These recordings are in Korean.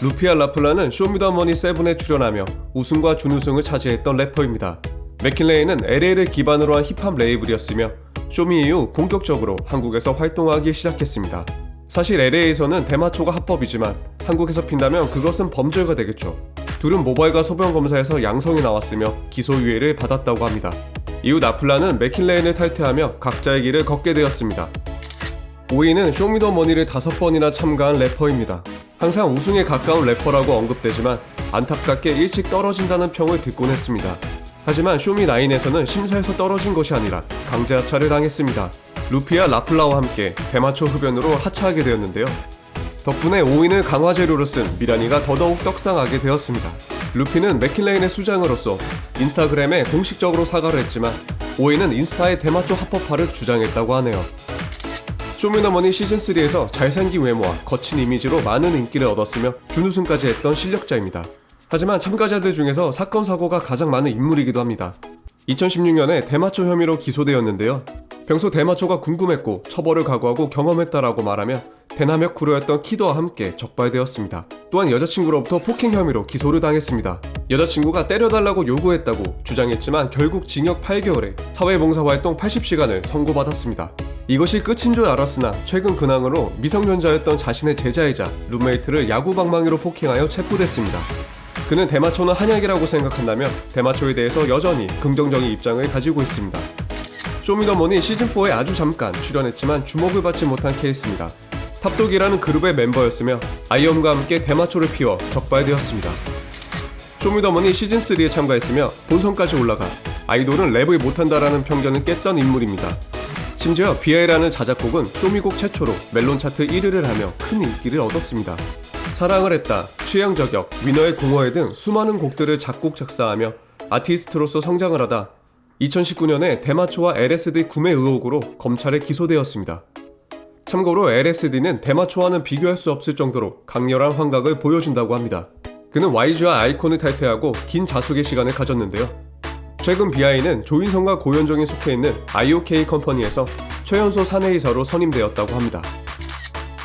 루피아 라플라는 쇼미더머니 7에 출연하며 우승과 준우승을 차지했던 래퍼입니다. 맥킨레이는 LA를 기반으로 한 힙합 레이블이었으며 쇼미 이후 본격적으로 한국에서 활동하기 시작했습니다. 사실 LA에서는 대마초가 합법이지만 한국에서 핀다면 그것은 범죄가 되겠죠. 둘은 모발과 소변 검사에서 양성이 나왔으며 기소유예를 받았다고 합니다. 이후 라플라는 맥킨레이를 탈퇴하며 각자의 길을 걷게 되었습니다. 5위는 쇼미더머니를 5번이나 참가한 래퍼입니다. 항상 우승에 가까운 래퍼라고 언급되지만 안타깝게 일찍 떨어진다는 평을 듣곤 했습니다. 하지만 쇼미9에서는 심사에서 떨어진 것이 아니라 강제 하차를 당했습니다. 루피아 라플라와 함께 대마초 흡연으로 하차하게 되었는데요. 덕분에 5인을 강화재료로 쓴 미라니가 더더욱 떡상하게 되었습니다. 루피는 맥킨레인의 수장으로서 인스타그램에 공식적으로 사과를 했지만 5인은 인스타의 대마초 합법화를 주장했다고 하네요. 쇼미더머니 시즌3에서 잘생긴 외모와 거친 이미지로 많은 인기를 얻었으며 준우승까지 했던 실력자입니다. 하지만 참가자들 중에서 사건 사고가 가장 많은 인물이기도 합니다. 2016년에 대마초 혐의로 기소되었는데요. 평소 대마초가 궁금했고 처벌을 각오하고 경험했다라고 말하며 대남역 크루였던 키도와 함께 적발되었습니다. 또한 여자친구로부터 폭행 혐의로 기소를 당했습니다. 여자친구가 때려달라고 요구했다고 주장했지만 결국 징역 8개월에 사회봉사활동 80시간을 선고받았습니다. 이것이 끝인 줄 알았으나 최근 근황으로 미성년자였던 자신의 제자이자 룸메이트를 야구방망이로 폭행하여 체포됐습니다. 그는 대마초는 한약이라고 생각한다며 대마초에 대해서 여전히 긍정적인 입장을 가지고 있습니다. 쇼미더머니 시즌4에 아주 잠깐 출연했지만 주목을 받지 못한 케이스입니다. 탑독이라는 그룹의 멤버였으며 아이엄과 함께 대마초를 피워 적발되었습니다. 쇼미더머니 시즌3에 참가했으며 본선까지 올라가 아이돌은 랩을 못한다라는 편견을 깼던 인물입니다. 심지어 비아이라는 자작곡은 쇼미곡 최초로 멜론 차트 1위를 하며 큰 인기를 얻었습니다. 사랑을 했다, 취향 저격, 위너의 공허해 등 수많은 곡들을 작곡 작사하며 아티스트로서 성장을 하다 2019년에 대마초와 LSD 구매 의혹으로 검찰에 기소되었습니다. 참고로 LSD는 대마초와는 비교할 수 없을 정도로 강렬한 환각을 보여준다고 합니다. 그는 YG와 아이콘을 탈퇴하고 긴 자숙의 시간을 가졌는데요. 최근 비아이는 조인성과 고현정이 속해있는 IOK 컴퍼니에서 최연소 사내이사로 선임되었다고 합니다.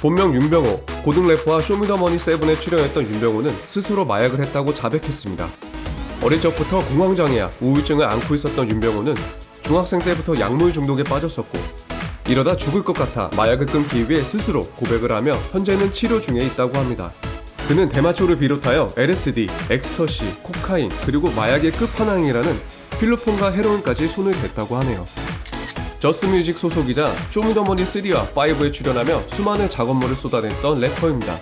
본명 윤병호, 고등 래퍼와 쇼미더머니 7에 출연했던 윤병호는 스스로 마약을 했다고 자백했습니다. 어릴 적부터 공황장애와 우울증을 앓고 있었던 윤병호는 중학생 때부터 약물 중독에 빠졌었고 이러다 죽을 것 같아 마약을 끊기 위해 스스로 고백을 하며 현재는 치료 중에 있다고 합니다. 그는 대마초를 비롯하여 LSD, 엑스터시, 코카인 그리고 마약의 끝판왕이라는 필로폰과 헤로인까지 손을 댔다고 하네요. 저스뮤직 소속이자 쇼미더머니 3와 5에 출연하며 수많은 작업물을 쏟아냈던 래퍼입니다.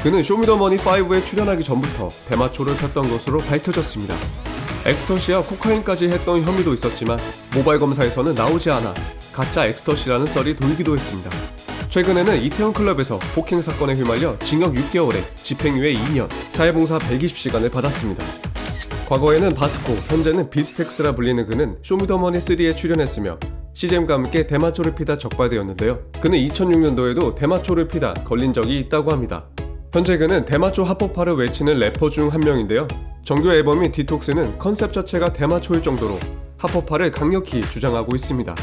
그는 쇼미더머니 5에 출연하기 전부터 대마초를 폈던 것으로 밝혀졌습니다. 엑스터시와 코카인까지 했던 혐의도 있었지만 모바일 검사에서는 나오지 않아 가짜 엑스터시라는 썰이 돌기도 했습니다. 최근에는 이태원 클럽에서 폭행 사건에 휘말려 징역 6개월에 집행유예 2년, 사회봉사 120시간을 받았습니다. 과거에는 바스코, 현재는 비스텍스라 불리는 그는 쇼미더머니 3에 출연했으며 CJM과 함께 대마초를 피다 적발되었는데요. 그는 2006년도에도 대마초를 피다 걸린 적이 있다고 합니다. 현재 그는 대마초 합법화를 외치는 래퍼 중 한 명인데요. 정규 앨범인 디톡스는 컨셉 자체가 대마초일 정도로 합법화를 강력히 주장하고 있습니다.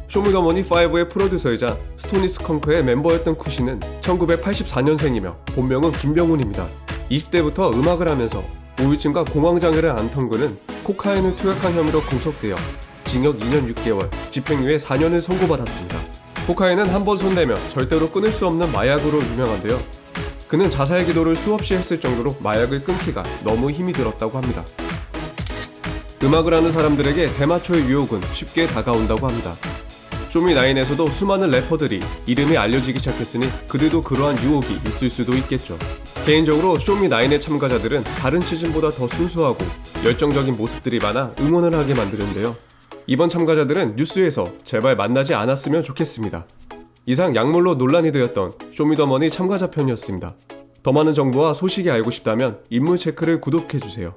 쇼미더머니 5의 프로듀서이자 스토니스컹크의 멤버였던 쿠시는 1984년생이며 본명은 김병훈입니다. 20대부터 음악을 하면서 우울증과 공황장애를 앓던 그는 코카인을 투약한 혐의로 구속되어 징역 2년 6개월, 집행유예 4년을 선고받았습니다. 코카인은 한번 손대면 절대로 끊을 수 없는 마약으로 유명한데요. 그는 자살 기도를 수없이 했을 정도로 마약을 끊기가 너무 힘이 들었다고 합니다. 음악을 하는 사람들에게 대마초의 유혹은 쉽게 다가온다고 합니다. 쇼미9에서도 수많은 래퍼들이 이름이 알려지기 시작했으니 그들도 그러한 유혹이 있을 수도 있겠죠. 개인적으로 쇼미9의 참가자들은 다른 시즌보다 더 순수하고 열정적인 모습들이 많아 응원을 하게 만드는데요. 이번 참가자들은 뉴스에서 제발 만나지 않았으면 좋겠습니다. 이상 약물로 논란이 되었던 쇼미더머니 참가자 편이었습니다. 더 많은 정보와 소식이 알고 싶다면 인물체크를 구독해주세요.